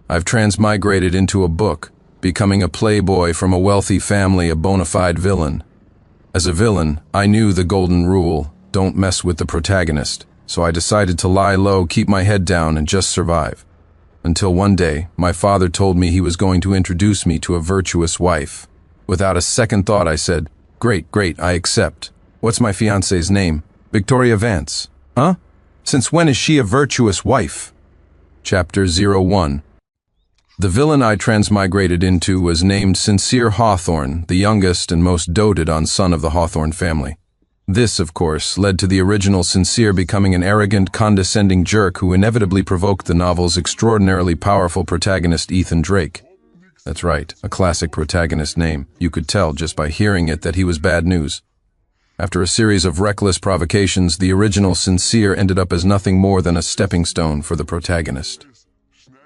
I've transmigrated into a book, becoming a playboy from a wealthy family, a bona fide villain. As a villain, I knew the golden rule, don't mess with the protagonist, so I decided to lie low, keep my head down, and just survive. Until one day, my father told me he was going to introduce me to a virtuous wife. Without a second thought, I said, Great, I accept. What's my fiance's name? Victoria Vance. Huh? Since when is she a virtuous wife? Chapter 01. The villain I transmigrated into was named Sincere Hawthorne, the youngest and most doted-on son of the Hawthorne family. This, of course, led to the original Sincere becoming an arrogant, condescending jerk who inevitably provoked the novel's extraordinarily powerful protagonist Ethan Drake. That's right, a classic protagonist name. You could tell just by hearing it that he was bad news. After a series of reckless provocations, the original Sincere ended up as nothing more than a stepping stone for the protagonist.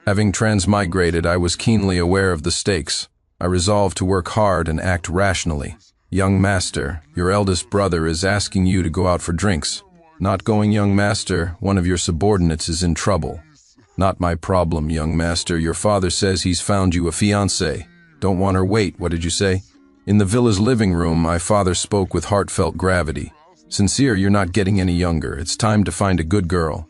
Having transmigrated, I was keenly aware of the stakes. I resolved to work hard and act rationally. Young master, your eldest brother is asking you to go out for drinks. Not going, young master, one of your subordinates is in trouble. Not my problem, young master, your father says he's found you a fiancée. Don't want her, wait, what did you say? In the villa's living room, my father spoke with heartfelt gravity. Sincere, you're not getting any younger. It's time to find a good girl.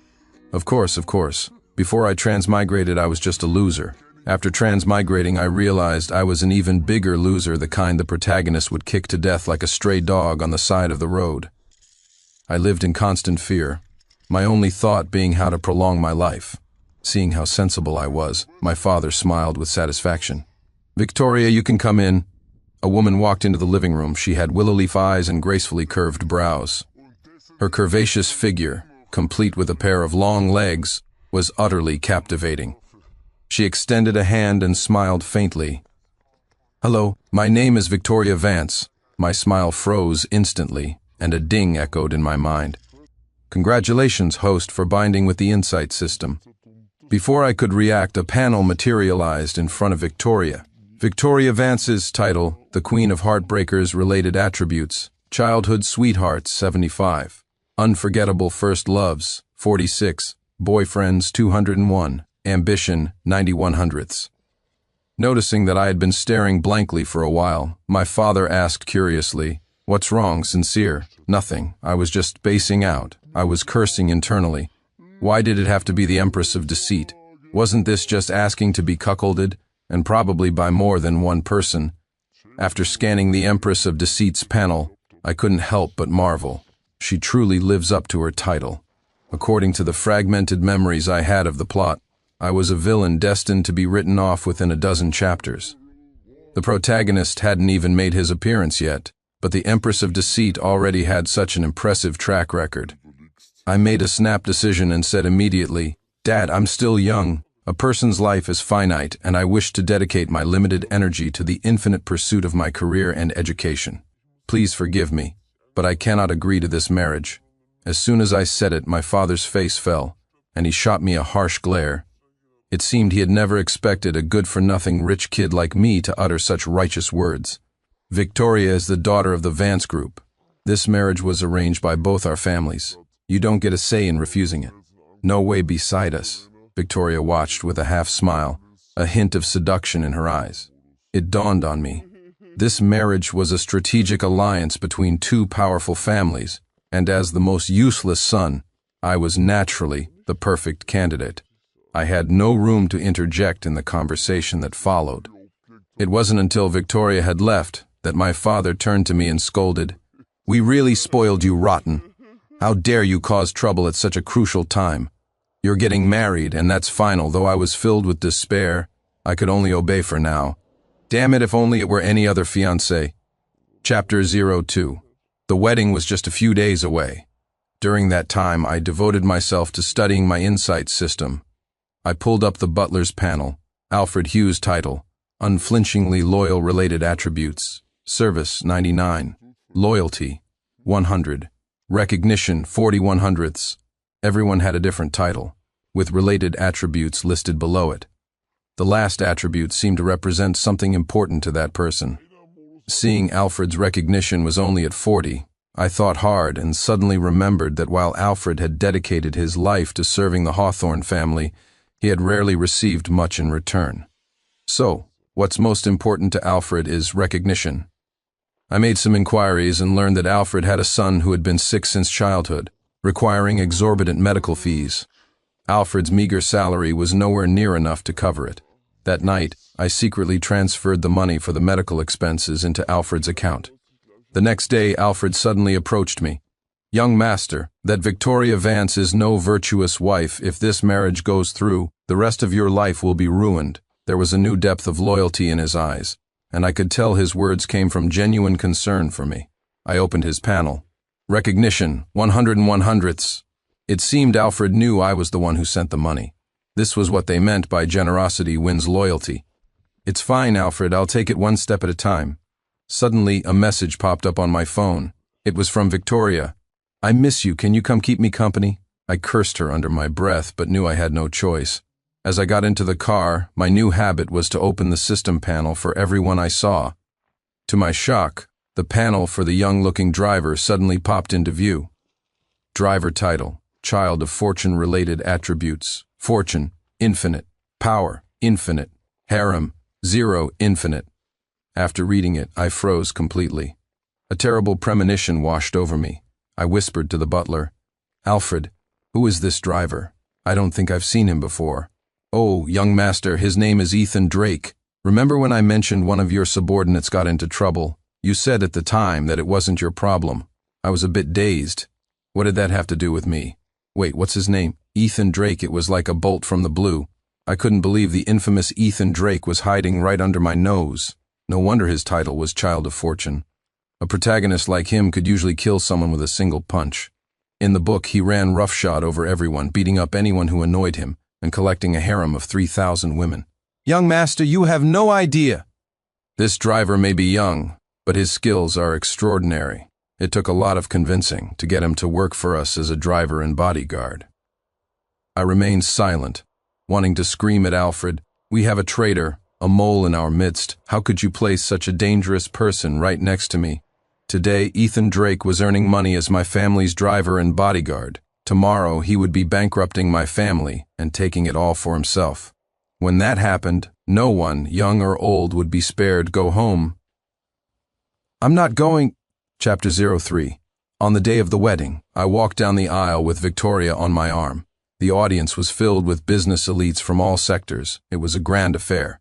Of course. Before I transmigrated, I was just a loser. After transmigrating, I realized I was an even bigger loser, the kind the protagonist would kick to death like a stray dog on the side of the road. I lived in constant fear, my only thought being how to prolong my life. Seeing how sensible I was, my father smiled with satisfaction. Victoria, you can come in. A woman walked into the living room. She had willow leaf eyes and gracefully curved brows. Her curvaceous figure, complete with a pair of long legs, was utterly captivating. She extended a hand and smiled faintly. Hello, my name is Victoria Vance. My smile froze instantly, and a ding echoed in my mind. Congratulations, host, for binding with the insight system. Before I could react, a panel materialized in front of Victoria. Victoria Vance's title, The Queen of Heartbreakers, related attributes, childhood sweethearts, 75, unforgettable first loves, 46, boyfriends, 201, ambition, 91/100ths. Noticing that I had been staring blankly for a while, my father asked curiously, What's wrong, Sincere? Nothing. I was just spacing out. I was cursing internally. Why did it have to be the Empress of Deceit? Wasn't this just asking to be cuckolded, and probably by more than one person? After scanning the Empress of Deceit's panel, I couldn't help but marvel. She truly lives up to her title. According to the fragmented memories I had of the plot, I was a villain destined to be written off within a dozen chapters. The protagonist hadn't even made his appearance yet, but the Empress of Deceit already had such an impressive track record. I made a snap decision and said immediately, Dad, I'm still young. A person's life is finite, and I wish to dedicate my limited energy to the infinite pursuit of my career and education. Please forgive me, but I cannot agree to this marriage. As soon as I said it, my father's face fell, and he shot me a harsh glare. It seemed he had never expected a good-for-nothing rich kid like me to utter such righteous words. Victoria is the daughter of the Vance Group. This marriage was arranged by both our families. You don't get a say in refusing it. No way beside us. Victoria watched with a half-smile, a hint of seduction in her eyes. It dawned on me. This marriage was a strategic alliance between two powerful families, and as the most useless son, I was naturally the perfect candidate. I had no room to interject in the conversation that followed. It wasn't until Victoria had left that my father turned to me and scolded, We really spoiled you rotten. How dare you cause trouble at such a crucial time? You're getting married, and that's final. Though I was filled with despair, I could only obey for now. Damn it, if only it were any other fiancé. Chapter 02. The wedding was just a few days away. During that time, I devoted myself to studying my insight system. I pulled up the butler's panel, Alfred Hughes' title, unflinchingly loyal related attributes, service, 99, loyalty, 100, recognition, 41/100ths. Everyone had a different title, with related attributes listed below it. The last attribute seemed to represent something important to that person. Seeing Alfred's recognition was only at 40, I thought hard and suddenly remembered that while Alfred had dedicated his life to serving the Hawthorne family, He had rarely received much in return. So, what's most important to Alfred is recognition. I made some inquiries and learned that Alfred had a son who had been sick since childhood, requiring exorbitant medical fees. Alfred's meager salary was nowhere near enough to cover it. That night, I secretly transferred the money for the medical expenses into Alfred's account. The next day, Alfred suddenly approached me. "Young master, that Victoria Vance is no virtuous wife. If this marriage goes through, the rest of your life will be ruined." There was a new depth of loyalty in his eyes, and I could tell his words came from genuine concern for me. I opened his panel. Recognition, 101/100ths. It seemed Alfred knew I was the one who sent the money. This was what they meant by generosity wins loyalty. "It's fine, Alfred, I'll take it one step at a time." Suddenly, a message popped up on my phone. It was from Victoria. "I miss you, can you come keep me company?" I cursed her under my breath, but knew I had no choice. As I got into the car, my new habit was to open the system panel for everyone I saw. To my shock, the panel for the young-looking driver suddenly popped into view. Driver title, child of fortune-related attributes. Fortune, infinite. Power, infinite. Harem, 0, infinite. After reading it, I froze completely. A terrible premonition washed over me. I whispered to the butler, "Alfred, who is this driver? I don't think I've seen him before." "Oh, young master, his name is Ethan Drake. Remember when I mentioned one of your subordinates got into trouble? You said at the time that it wasn't your problem." I was a bit dazed. What did that have to do with me? Wait, what's his name? Ethan Drake. It was like a bolt from the blue. I couldn't believe the infamous Ethan Drake was hiding right under my nose. No wonder his title was Child of Fortune. A protagonist like him could usually kill someone with a single punch. In the book, he ran roughshod over everyone, beating up anyone who annoyed him, and collecting a harem of 3,000 women. "Young master, you have no idea." This driver may be young, but his skills are extraordinary. It took a lot of convincing to get him to work for us as a driver and bodyguard. I remained silent, wanting to scream at Alfred, "We have a traitor, a mole in our midst. How could you place such a dangerous person right next to me?" Today, Ethan Drake was earning money as my family's driver and bodyguard. Tomorrow, he would be bankrupting my family and taking it all for himself. When that happened, no one, young or old, would be spared. Go home. "I'm not going." Chapter 03. On the day of the wedding, I walked down the aisle with Victoria on my arm. The audience was filled with business elites from all sectors. It was a grand affair.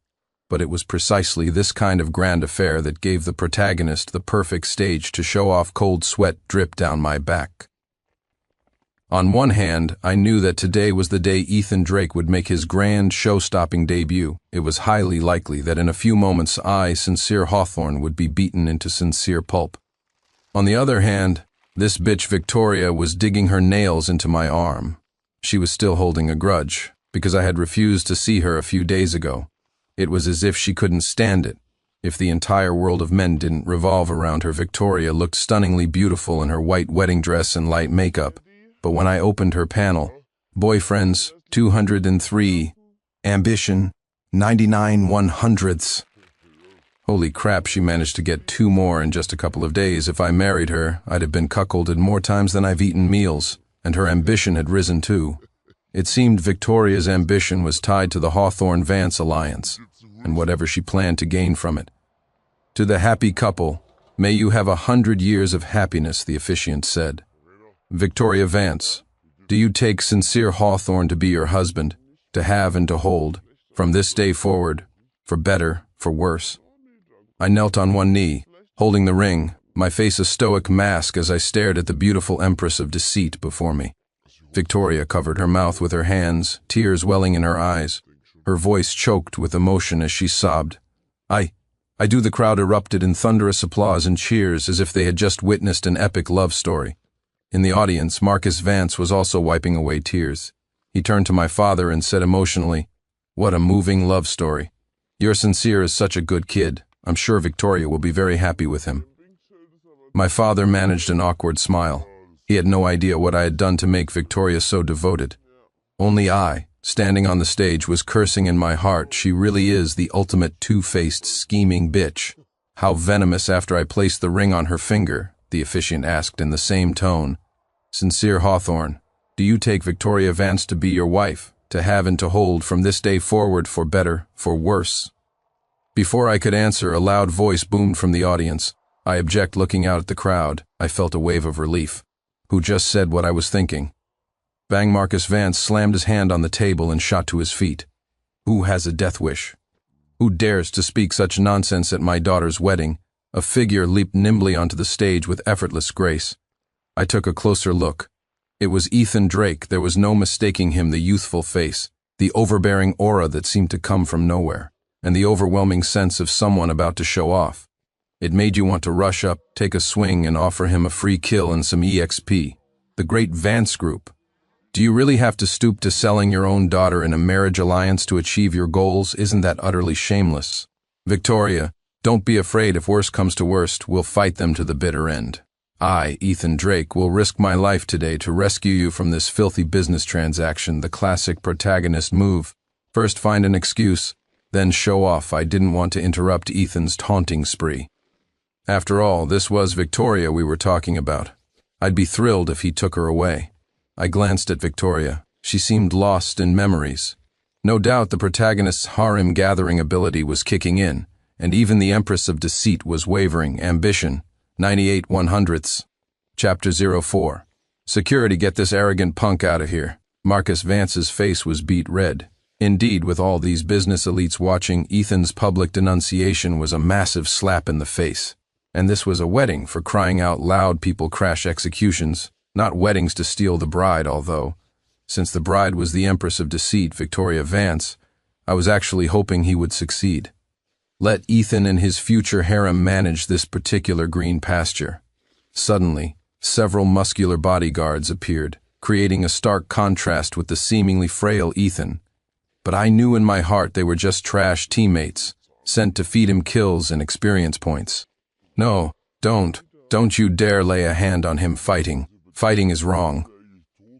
But it was precisely this kind of grand affair that gave the protagonist the perfect stage to show off. Cold sweat dripped down my back. On one hand, I knew that today was the day Ethan Drake would make his grand, show-stopping debut. It was highly likely that in a few moments I, Sincere Hawthorne, would be beaten into sincere pulp. On the other hand, this bitch Victoria was digging her nails into my arm. She was still holding a grudge, because I had refused to see her a few days ago. It was as if she couldn't stand it. If the entire world of men didn't revolve around her, Victoria looked stunningly beautiful in her white wedding dress and light makeup. But when I opened her panel, boyfriends, 203, ambition, 99/100ths. Holy crap, she managed to get 2 more in just a couple of days. If I married her, I'd have been cuckolded more times than I've eaten meals, and her ambition had risen too. It seemed Victoria's ambition was tied to the Hawthorne-Vance alliance, and whatever she planned to gain from it. To the happy couple, may you have 100 years of happiness, the officiant said. Victoria Vance, do you take Sincere Hawthorne to be your husband, to have and to hold, from this day forward, for better, for worse? I knelt on one knee, holding the ring, my face a stoic mask as I stared at the beautiful Empress of Deceit before me. Victoria covered her mouth with her hands, tears welling in her eyes. Her voice choked with emotion as she sobbed. I do. The crowd erupted in thunderous applause and cheers as if they had just witnessed an epic love story. In the audience, Marcus Vance was also wiping away tears. He turned to my father and said emotionally, "What a moving love story. Your Sincere is such a good kid. I'm sure Victoria will be very happy with him." My father managed an awkward smile. He had no idea what I had done to make Victoria so devoted. Only I, standing on the stage, was cursing in my heart. She really is the ultimate two-faced, scheming bitch. How venomous. After I placed the ring on her finger, the officiant asked in the same tone, "Sincere Hawthorne, do you take Victoria Vance to be your wife?" to have and to hold from this day forward, for better, for worse. Before I could answer, a loud voice boomed from the audience. I object. Looking out at the crowd, I felt a wave of relief. Who just said what I was thinking? Bang! Marcus Vance slammed his hand on the table and shot to his feet. Who has a death wish? Who dares to speak such nonsense at my daughter's wedding? A figure leaped nimbly onto the stage with effortless grace. I took a closer look. It was Ethan Drake. There was no mistaking him, the youthful face, the overbearing aura that seemed to come from nowhere, and the overwhelming sense of someone about to show off. It made you want to rush up, take a swing, and offer him a free kill and some EXP. The great Vance Group. Do you really have to stoop to selling your own daughter in a marriage alliance to achieve your goals? Isn't that utterly shameless? Victoria, don't be afraid. If worst comes to worst, we'll fight them to the bitter end. I, Ethan Drake, will risk my life today to rescue you from this filthy business transaction, the classic protagonist move. First find an excuse, then show off. I didn't want to interrupt Ethan's taunting spree. After all, this was Victoria we were talking about. I'd be thrilled if he took her away. I glanced at Victoria. She seemed lost in memories. No doubt the protagonist's harem-gathering ability was kicking in, and even the Empress of Deceit was wavering. Ambition. 98 100ths. Chapter 04. Security, get this arrogant punk out of here. Marcus Vance's face was beet red. Indeed, with all these business elites watching, Ethan's public denunciation was a massive slap in the face. And this was a wedding, for crying out loud. People crash executions, not weddings to steal the bride, although, since the bride was the Empress of Deceit, Victoria Vance, I was actually hoping he would succeed. Let Ethan and his future harem manage this particular green pasture. Suddenly, several muscular bodyguards appeared, creating a stark contrast with the seemingly frail Ethan. But I knew in my heart they were just trash teammates, sent to feed him kills and experience points. No, don't you dare lay a hand on him. Fighting is wrong.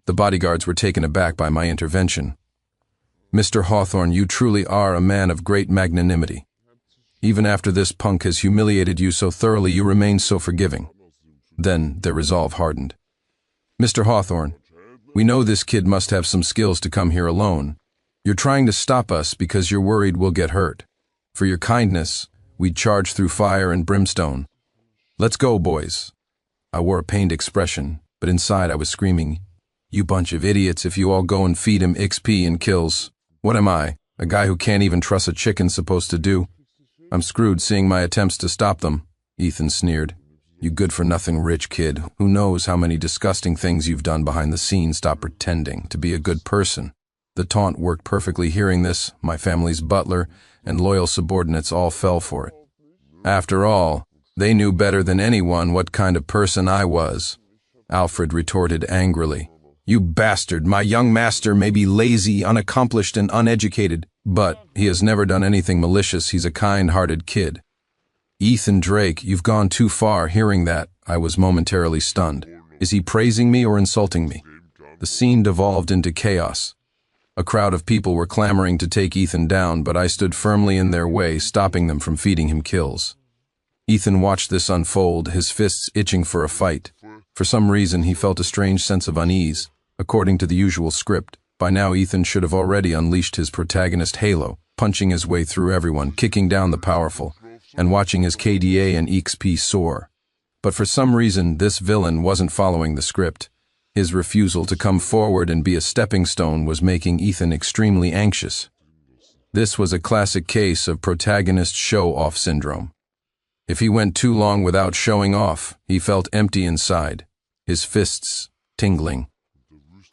The bodyguards were taken aback by my intervention. Mr. Hawthorne, you truly are a man of great magnanimity. Even after this punk has humiliated you so thoroughly, you remain so forgiving. Then their resolve hardened. Mr. Hawthorne, we know this kid must have some skills to come here alone. You're trying to stop us because you're worried we'll get hurt. For your kindness, we'd charge through fire and brimstone. Let's go, boys. I wore a pained expression, but inside I was screaming, you bunch of idiots, if you all go and feed him XP and kills. What am I, a guy who can't even trust a chicken, supposed to do? I'm screwed seeing my attempts to stop them, Ethan sneered. You good-for-nothing rich kid. Who knows how many disgusting things you've done behind the scenes. Stop pretending to be a good person. The taunt worked perfectly. Hearing this, my family's butler and loyal subordinates all fell for it. After all, they knew better than anyone what kind of person I was. Alfred retorted angrily. You bastard, my young master may be lazy, unaccomplished, and uneducated, but he has never done anything malicious. He's a kind-hearted kid. Ethan Drake, you've gone too far. Hearing that, I was momentarily stunned. Is he praising me or insulting me? The scene devolved into chaos. A crowd of people were clamoring to take Ethan down, but I stood firmly in their way, stopping them from feeding him kills. Ethan watched this unfold, his fists itching for a fight. For some reason, he felt a strange sense of unease. According to the usual script, by now Ethan should have already unleashed his protagonist halo, punching his way through everyone, kicking down the powerful, and watching his KDA and EXP soar. But for some reason, this villain wasn't following the script. His refusal to come forward and be a stepping stone was making Ethan extremely anxious. This was a classic case of protagonist show-off syndrome. If he went too long without showing off, he felt empty inside, his fists tingling.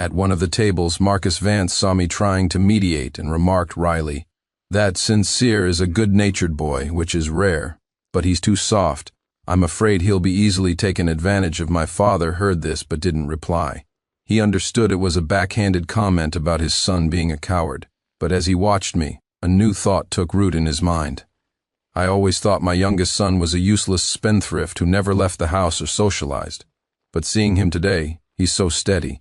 At one of the tables, Marcus Vance saw me trying to mediate and remarked wryly, "That Sincere is a good-natured boy, which is rare, but he's too soft. I'm afraid he'll be easily taken advantage of." My father heard this but didn't reply. He understood it was a backhanded comment about his son being a coward, but as he watched me, a new thought took root in his mind. I always thought my youngest son was a useless spendthrift who never left the house or socialized. But seeing him today, he's so steady,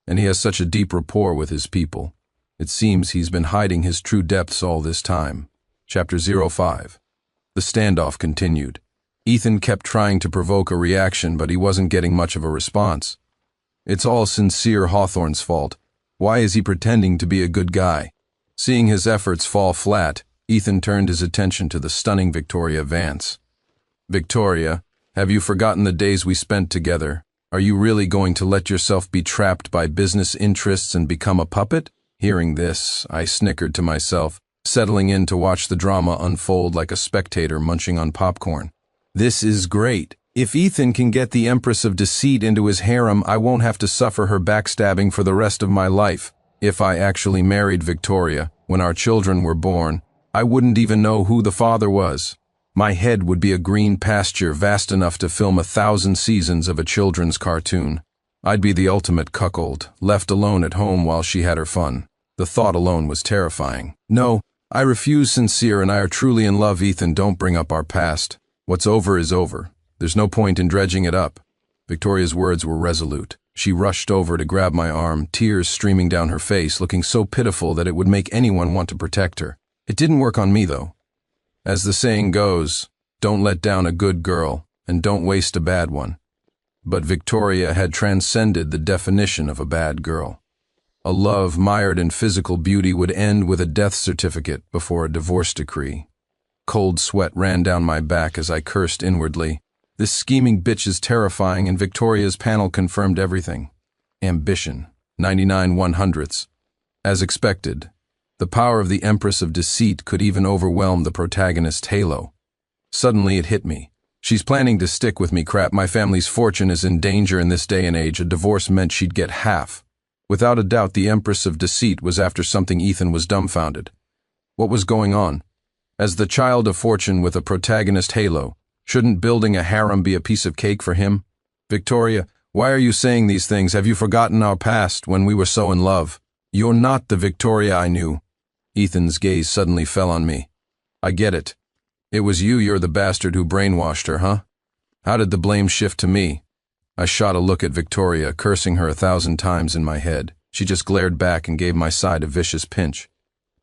and he has such a deep rapport with his people. It seems he's been hiding his true depths all this time. Chapter 05. The standoff continued. Ethan kept trying to provoke a reaction, but he wasn't getting much of a response. "It's all Sincere Hawthorne's fault. Why is he pretending to be a good guy? Seeing his efforts fall flat, Ethan turned his attention to the stunning Victoria Vance. Victoria, have you forgotten the days we spent together? Are you really going to let yourself be trapped by business interests and become a puppet? Hearing this, I snickered to myself, settling in to watch the drama unfold like a spectator munching on popcorn. This is great. If Ethan can get the Empress of Deceit into his harem, I won't have to suffer her backstabbing for the rest of my life. If I actually married Victoria, when our children were born, I wouldn't even know who the father was. My head would be a green pasture vast enough to film 1,000 seasons of a children's cartoon. I'd be the ultimate cuckold, left alone at home while she had her fun. The thought alone was terrifying. No, I refuse. Sincere and I are truly in love. Ethan, don't bring up our past. What's over is over. There's no point in dredging it up. Victoria's words were resolute. She rushed over to grab my arm, tears streaming down her face, looking so pitiful that it would make anyone want to protect her. It didn't work on me, though. As the saying goes, don't let down a good girl, and don't waste a bad one. But Victoria had transcended the definition of a bad girl. A love mired in physical beauty would end with a death certificate before a divorce decree. Cold sweat ran down my back as I cursed inwardly. This scheming bitch is terrifying, and Victoria's panel confirmed everything. Ambition, 99/100ths. As expected, the power of the Empress of Deceit could even overwhelm the protagonist's halo. Suddenly it hit me. She's planning to stick with me. Crap, my family's fortune is in danger in this day and age. A divorce meant she'd get half. Without a doubt, the Empress of Deceit was after something. Ethan was dumbfounded. What was going on? As the child of fortune with a protagonist halo, shouldn't building a harem be a piece of cake for him? Victoria, why are you saying these things? Have you forgotten our past when we were so in love? You're not the Victoria I knew. Ethan's gaze suddenly fell on me. I get it. It was you're the bastard who brainwashed her, huh? How did the blame shift to me? I shot a look at Victoria, cursing her 1,000 times in my head. She just glared back and gave my side a vicious pinch.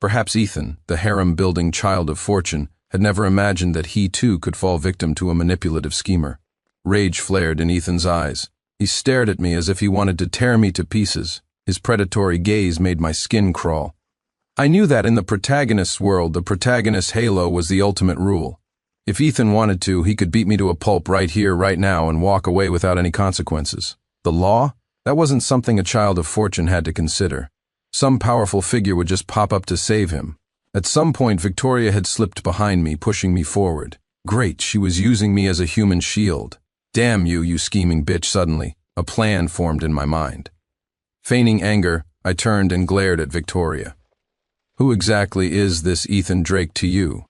Perhaps Ethan, the harem-building child of fortune, had never imagined that he too could fall victim to a manipulative schemer. Rage flared in Ethan's eyes. He stared at me as if he wanted to tear me to pieces. His predatory gaze made my skin crawl. I knew that in the protagonist's world, the protagonist's halo was the ultimate rule. If Ethan wanted to, he could beat me to a pulp right here, right now, and walk away without any consequences. The law? That wasn't something a child of fortune had to consider. Some powerful figure would just pop up to save him. At some point, Victoria had slipped behind me, pushing me forward. Great, she was using me as a human shield. Damn you, you scheming bitch. Suddenly, a plan formed in my mind. Feigning anger, I turned and glared at Victoria. Who exactly is this Ethan Drake to you?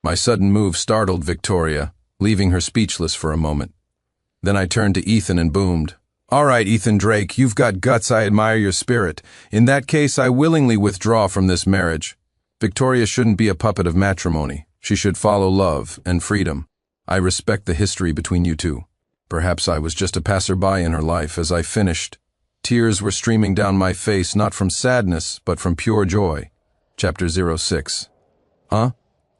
My sudden move startled Victoria, leaving her speechless for a moment. Then I turned to Ethan and boomed, "All right, Ethan Drake, you've got guts. I admire your spirit. In that case, I willingly withdraw from this marriage. Victoria shouldn't be a puppet of matrimony. She should follow love and freedom. I respect the history between you two. Perhaps I was just a passerby in her life." As I finished, tears were streaming down my face, not from sadness, but from pure joy. Chapter 06. Huh?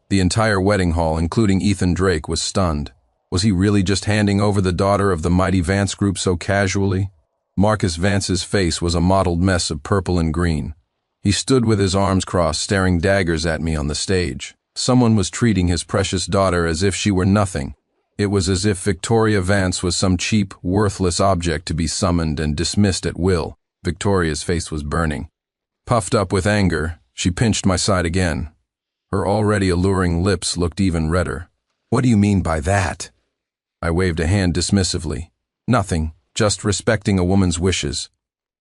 The entire wedding hall, including Ethan Drake, was stunned. Was he really just handing over the daughter of the mighty Vance group so casually? Marcus Vance's face was a mottled mess of purple and green. He stood with his arms crossed, staring daggers at me on the stage. Someone was treating his precious daughter as if she were nothing. It was as if Victoria Vance was some cheap, worthless object to be summoned and dismissed at will. Victoria's face was burning. Puffed up with anger, she pinched my side again. Her already alluring lips looked even redder. "What do you mean by that?" I waved a hand dismissively. "Nothing, just respecting a woman's wishes.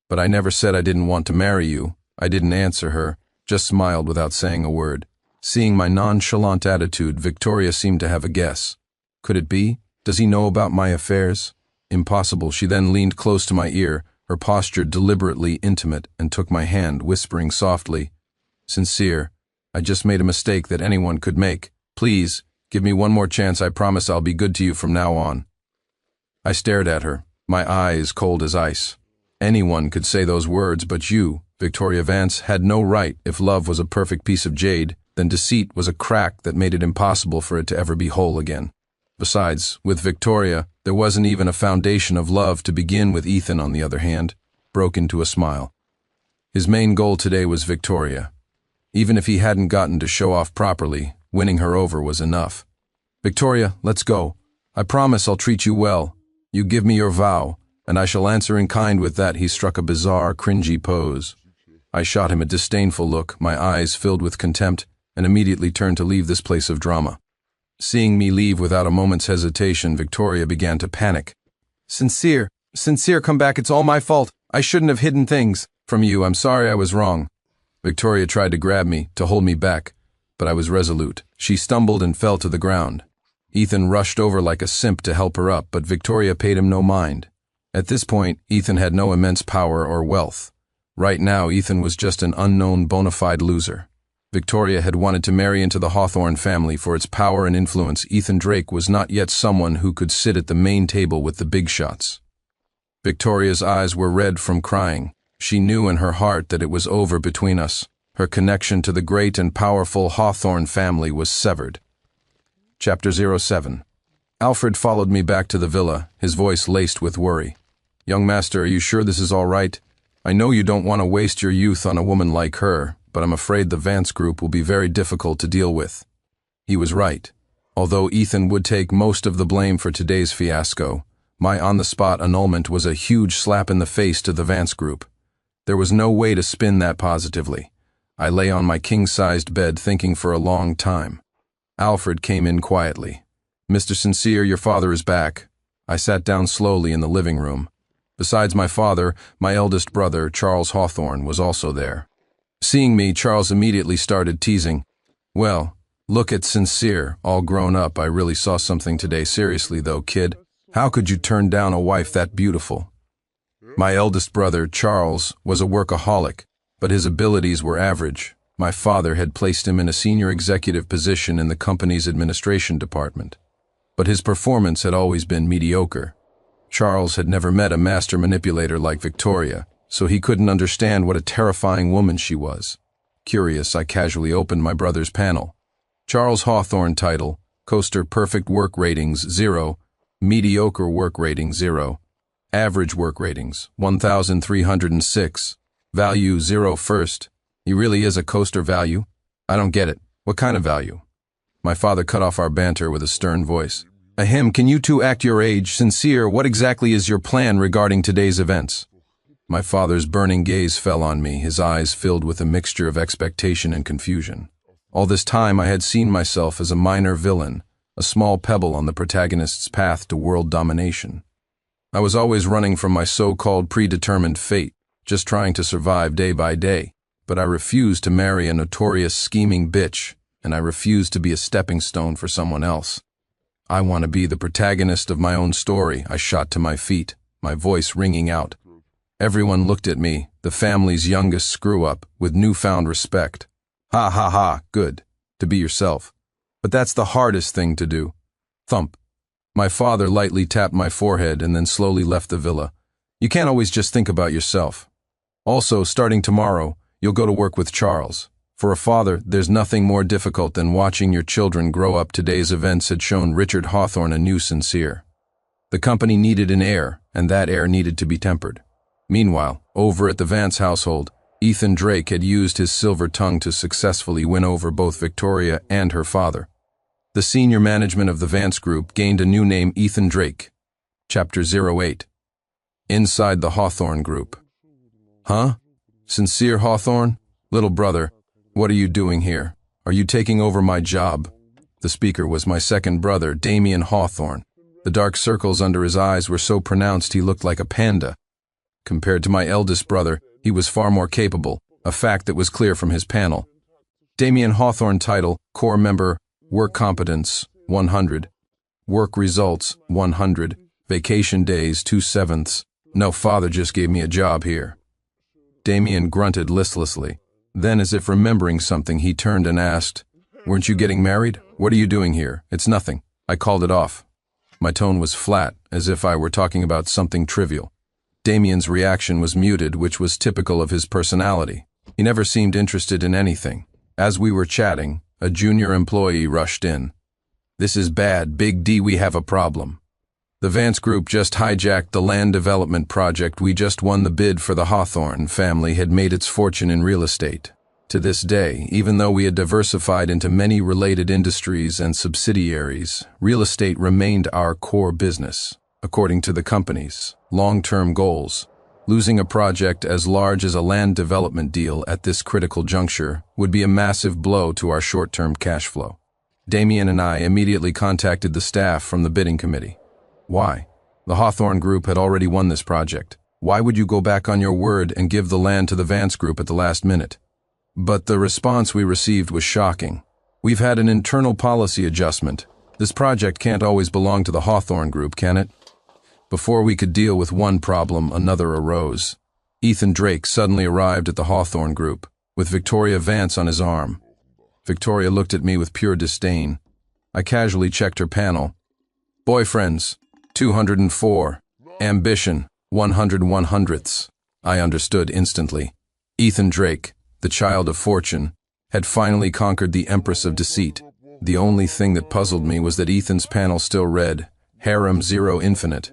But I never said I didn't want to marry you." I didn't answer her, just smiled without saying a word. Seeing my nonchalant attitude, Victoria seemed to have a guess. Could it be? Does he know about my affairs? Impossible. She then leaned close to my ear, her posture deliberately intimate, and took my hand, whispering softly, "Sincere, I just made a mistake that anyone could make. Please, give me one more chance. I promise I'll be good to you from now on." I stared at her, my eyes cold as ice. Anyone could say those words, but you, Victoria Vance, had no right. If love was a perfect piece of jade, then deceit was a crack that made it impossible for it to ever be whole again. Besides, with Victoria, there wasn't even a foundation of love to begin with. Ethan, on the other hand, broke into a smile. His main goal today was Victoria. Even if he hadn't gotten to show off properly, winning her over was enough. "Victoria, let's go. I promise I'll treat you well. You give me your vow, and I shall answer in kind with that." He struck a bizarre, cringy pose. I shot him a disdainful look, my eyes filled with contempt, and immediately turned to leave this place of drama. Seeing me leave without a moment's hesitation, Victoria began to panic. Sincere, come back. It's all my fault. I shouldn't have hidden things from you. I'm sorry, I was wrong." Victoria tried to grab me, to hold me back, but I was resolute. She stumbled and fell to the ground. Ethan rushed over like a simp to help her up, but Victoria paid him no mind. At this point, Ethan had no immense power or wealth. Right now, Ethan was just an unknown bona fide loser. Victoria had wanted to marry into the Hawthorne family for its power and influence. Ethan Drake was not yet someone who could sit at the main table with the big shots. Victoria's eyes were red from crying. She knew in her heart that it was over between us. Her connection to the great and powerful Hawthorne family was severed. Chapter 07. Alfred followed me back to the villa, his voice laced with worry. "Young master, are you sure this is all right? I know you don't want to waste your youth on a woman like her, but I'm afraid the Vance group will be very difficult to deal with." He was right. Although Ethan would take most of the blame for today's fiasco, my on-the-spot annulment was a huge slap in the face to the Vance group. There was no way to spin that positively. I lay on my king-sized bed thinking for a long time. Alfred came in quietly. "Mr. Sincere, your father is back." I sat down slowly in the living room. Besides my father, my eldest brother, Charles Hawthorne, was also there. Seeing me, Charles immediately started teasing. "Well, look at Sincere, all grown up. I really saw something today. Seriously though, kid. How could you turn down a wife that beautiful?" My eldest brother, Charles, was a workaholic, but his abilities were average. My father had placed him in a senior executive position in the company's administration department, but his performance had always been mediocre. Charles had never met a master manipulator like Victoria, so he couldn't understand what a terrifying woman she was. Curious, I casually opened my brother's panel. Charles Hawthorne title, Coaster perfect work ratings 0, mediocre work rating 0, average work ratings 1,306, value 0 first. He really is a coaster value? I don't get it. What kind of value? My father cut off our banter with a stern voice. "Ahem, can you two act your age? Sincere, what exactly is your plan regarding today's events?" My father's burning gaze fell on me, his eyes filled with a mixture of expectation and confusion. All this time I had seen myself as a minor villain, a small pebble on the protagonist's path to world domination. I was always running from my so-called predetermined fate, just trying to survive day by day. But I refused to marry a notorious scheming bitch, and I refused to be a stepping stone for someone else. I want to be the protagonist of my own story. I shot to my feet, my voice ringing out. Everyone looked at me, the family's youngest screw-up, with newfound respect. "Ha ha ha, good, to be yourself. But that's the hardest thing to do." Thump. My father lightly tapped my forehead and then slowly left the villa. "You can't always just think about yourself. Also, starting tomorrow, you'll go to work with Charles. For a father, there's nothing more difficult than watching your children grow up. Today's events had shown Richard Hawthorne a new Sincere. The company needed an heir, and that heir needed to be tempered. Meanwhile, over at the Vance household, Ethan Drake had used his silver tongue to successfully win over both Victoria and her father. The senior management of the Vance Group gained a new name, Ethan Drake. Chapter 08. Inside the Hawthorne Group. "Huh? Sincere Hawthorne? Little brother, what are you doing here? Are you taking over my job?" The speaker was my second brother, Damien Hawthorne. The dark circles under his eyes were so pronounced he looked like a panda. Compared to my eldest brother, he was far more capable, a fact that was clear from his panel. Damien Hawthorne title, core member, work competence, 100. Work results, 100. Vacation days, 2/7. No, father just gave me a job here. Damien grunted listlessly. Then, as if remembering something, he turned and asked, "Weren't you getting married? What are you doing here?" "It's nothing." I called it off. My tone was flat, as if I were talking about something trivial. Damien's reaction was muted, which was typical of his personality. He never seemed interested in anything. As we were chatting, a junior employee rushed in. "This is bad. Big D, we have a problem." The Vance Group just hijacked the land development project we just won the bid for. The Hawthorne family had made its fortune in real estate. To this day, even though we had diversified into many related industries and subsidiaries, real estate remained our core business. According to the company's long-term goals, losing a project as large as a land development deal at this critical juncture would be a massive blow to our short-term cash flow. Damien and I immediately contacted the staff from the bidding committee. Why? The Hawthorne Group had already won this project. Why would you go back on your word and give the land to the Vance Group at the last minute? But the response we received was shocking. We've had an internal policy adjustment. This project can't always belong to the Hawthorne Group, can it? Before we could deal with one problem, another arose. Ethan Drake suddenly arrived at the Hawthorne Group, with Victoria Vance on his arm. Victoria looked at me with pure disdain. I casually checked her panel. Boyfriends, 204. Ambition, 100/100ths. I understood instantly. Ethan Drake, the child of fortune, had finally conquered the Empress of Deceit. The only thing that puzzled me was that Ethan's panel still read, Harem 0 Infinite.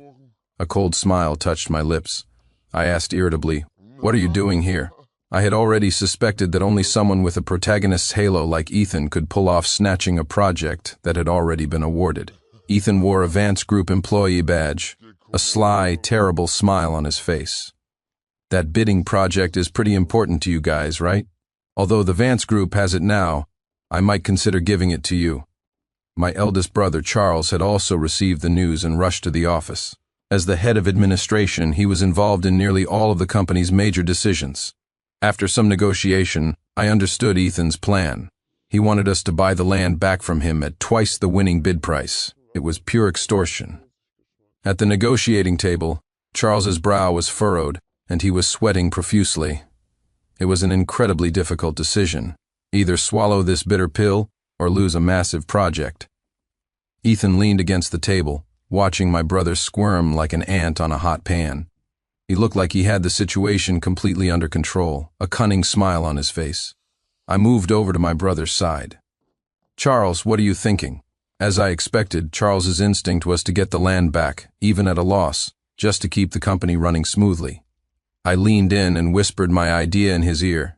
A cold smile touched my lips. I asked irritably, "What are you doing here?" I had already suspected that only someone with a protagonist's halo like Ethan could pull off snatching a project that had already been awarded. Ethan wore a Vance Group employee badge, a sly, terrible smile on his face. That bidding project is pretty important to you guys, right? Although the Vance Group has it now, I might consider giving it to you. My eldest brother, Charles, had also received the news and rushed to the office. As the head of administration, he was involved in nearly all of the company's major decisions. After some negotiation, I understood Ethan's plan. He wanted us to buy the land back from him at twice the winning bid price. It was pure extortion. At the negotiating table, Charles's brow was furrowed, and he was sweating profusely. It was an incredibly difficult decision. Either swallow this bitter pill or lose a massive project. Ethan leaned against the table, watching my brother squirm like an ant on a hot pan. He looked like he had the situation completely under control, a cunning smile on his face. I moved over to my brother's side. "Charles, what are you thinking?" As I expected, Charles's instinct was to get the land back, even at a loss, just to keep the company running smoothly. I leaned in and whispered my idea in his ear.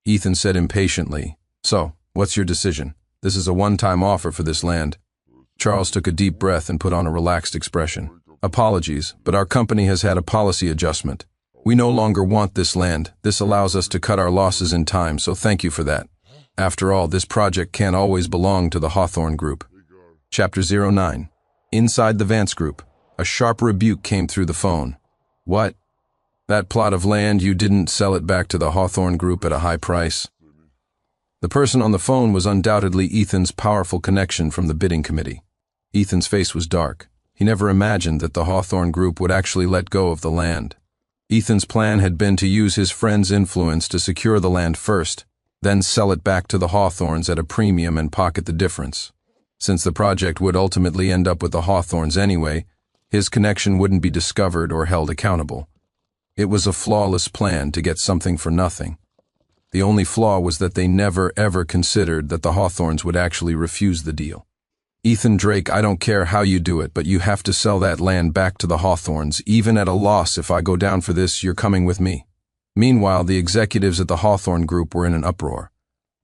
Ethan said impatiently, "So, what's your decision? This is a one-time offer for this land." Charles took a deep breath and put on a relaxed expression. "Apologies, but our company has had a policy adjustment. We no longer want this land. This allows us to cut our losses in time, so thank you for that. After all, this project can't always belong to the Hawthorne Group." Chapter 09. Inside the Vance Group, a sharp rebuke came through the phone. "What? That plot of land, you didn't sell it back to the Hawthorne Group at a high price?" The person on the phone was undoubtedly Ethan's powerful connection from the bidding committee. Ethan's face was dark. He never imagined that the Hawthorne Group would actually let go of the land. Ethan's plan had been to use his friend's influence to secure the land first, then sell it back to the Hawthornes at a premium and pocket the difference. Since the project would ultimately end up with the Hawthornes anyway, his connection wouldn't be discovered or held accountable. It was a flawless plan to get something for nothing. The only flaw was that they never ever considered that the Hawthornes would actually refuse the deal. "Ethan Drake, I don't care how you do it, but you have to sell that land back to the Hawthornes, even at a loss. If I go down for this, you're coming with me." Meanwhile, the executives at the Hawthorne Group were in an uproar.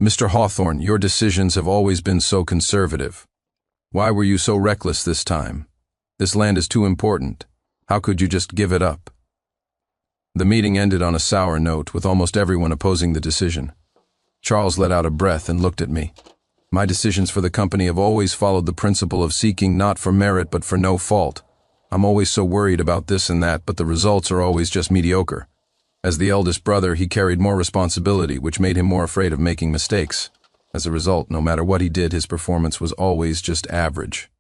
"Mr. Hawthorne, your decisions have always been so conservative. Why were you so reckless this time? This land is too important. How could you just give it up?" The meeting ended on a sour note, with almost everyone opposing the decision. Charles let out a breath and looked at me. "My decisions for the company have always followed the principle of seeking not for merit but for no fault. I'm always so worried about this and that, but the results are always just mediocre." As the eldest brother, he carried more responsibility, which made him more afraid of making mistakes. As a result, no matter what he did, his performance was always just average.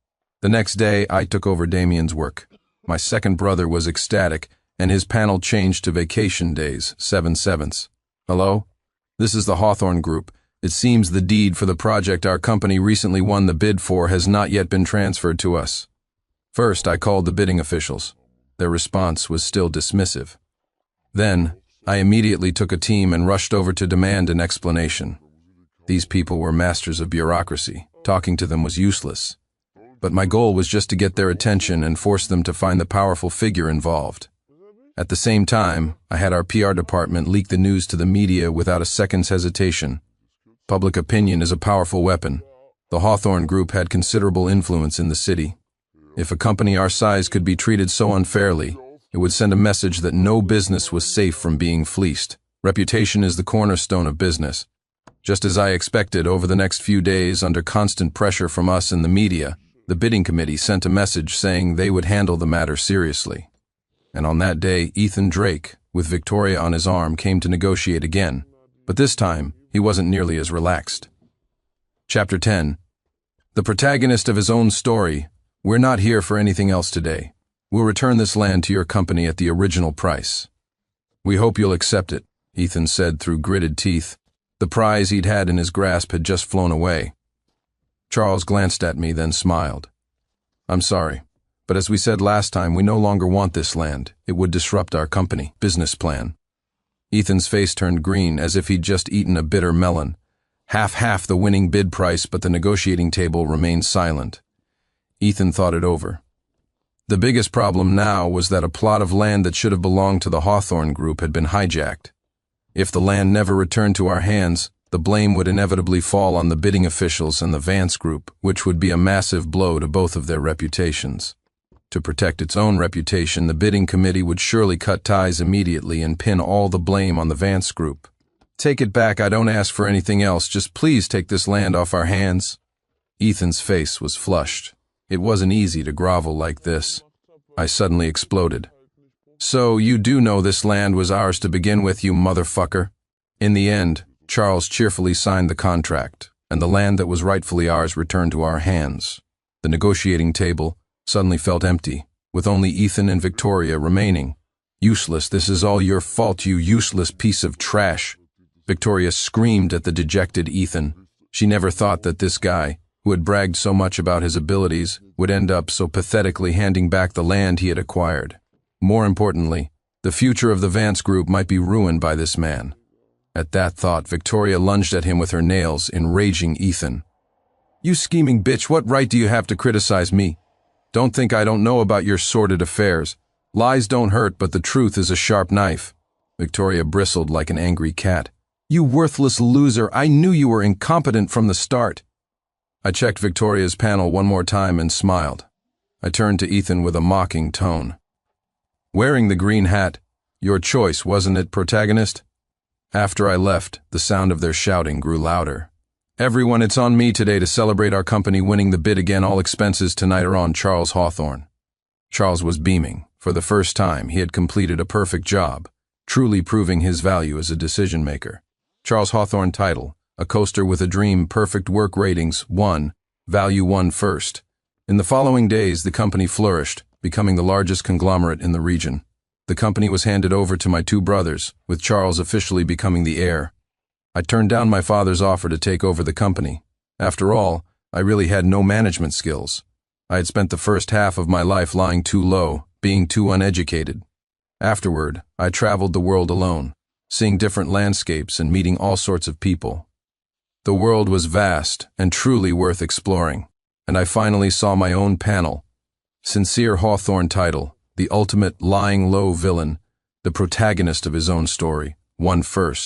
The next day, I took over Damien's work. My second brother was ecstatic, and his panel changed to vacation days, 7/7. "Hello? This is the Hawthorne Group. It seems the deed for the project our company recently won the bid for has not yet been transferred to us." First, I called the bidding officials. Their response was still dismissive. Then, I immediately took a team and rushed over to demand an explanation. These people were masters of bureaucracy. Talking to them was useless. but my goal was just to get their attention and force them to find the powerful figure involved. At the same time, I had our PR department leak the news to the media without a second's hesitation. Public opinion is a powerful weapon. The Hawthorne Group had considerable influence in the city. If a company our size could be treated so unfairly, it would send a message that no business was safe from being fleeced. Reputation is the cornerstone of business. Just as I expected, over the next few days, under constant pressure from us and the media, the bidding committee sent a message saying they would handle the matter seriously. And on that day, Ethan Drake, with Victoria on his arm, came to negotiate again. But this time, he wasn't nearly as relaxed. Chapter 10. The protagonist of his own story. We're not here for anything else today. We'll return this land to your company at the original price. We hope you'll accept it, Ethan said through gritted teeth. The prize he'd had in his grasp had just flown away. Charles glanced at me, then smiled. I'm sorry, but as we said last time, we no longer want this land. It would disrupt our company business plan. Ethan's face turned green, as if he'd just eaten a bitter melon. Half the winning bid price, but the negotiating table remained silent. Ethan thought it over. The biggest problem now was that a plot of land that should have belonged to the Hawthorne Group had been hijacked. If the land never returned to our hands, the blame would inevitably fall on the bidding officials and the Vance Group, which would be a massive blow to both of their reputations. To protect its own reputation, the bidding committee would surely cut ties immediately and pin all the blame on the Vance Group. Take it back, I don't ask for anything else, just please take this land off our hands. Ethan's face was flushed. It wasn't easy to grovel like this. I suddenly exploded. So you do know this land was ours to begin with, you motherfucker? In the end, Charles cheerfully signed the contract, and the land that was rightfully ours returned to our hands. The negotiating table suddenly felt empty, with only Ethan and Victoria remaining. Useless, this is all your fault, you useless piece of trash. Victoria screamed at the dejected Ethan. She never thought that this guy, who had bragged so much about his abilities, would end up so pathetically handing back the land he had acquired. More importantly, the future of the Vance Group might be ruined by this man. At that thought, Victoria lunged at him with her nails, enraging Ethan. You scheming bitch, what right do you have to criticize me? Don't think I don't know about your sordid affairs. Lies don't hurt, but the truth is a sharp knife. Victoria bristled like an angry cat. You worthless loser, I knew you were incompetent from the start. I checked Victoria's panel one more time and smiled. I turned to Ethan with a mocking tone. Wearing the green hat, your choice, wasn't it, protagonist? After I left, the sound of their shouting grew louder. Everyone, it's on me today to celebrate our company winning the bid again. All expenses tonight are on Charles Hawthorne. Charles was beaming. For the first time, he had completed a perfect job, truly proving his value as a decision-maker. Charles Hawthorne title, a coaster with a dream, perfect work ratings, 1, value 1 first. In the following days, the company flourished, becoming the largest conglomerate in the region. The company was handed over to my two brothers, with Charles officially becoming the heir. I turned down my father's offer to take over the company. After all, I really had no management skills. I had spent the first half of my life lying too low, being too uneducated. Afterward, I traveled the world alone, seeing different landscapes and meeting all sorts of people. The world was vast and truly worth exploring, and I finally saw my own panel. Sincere Hawthorne title, the ultimate lying low villain, the protagonist of his own story, 1 first.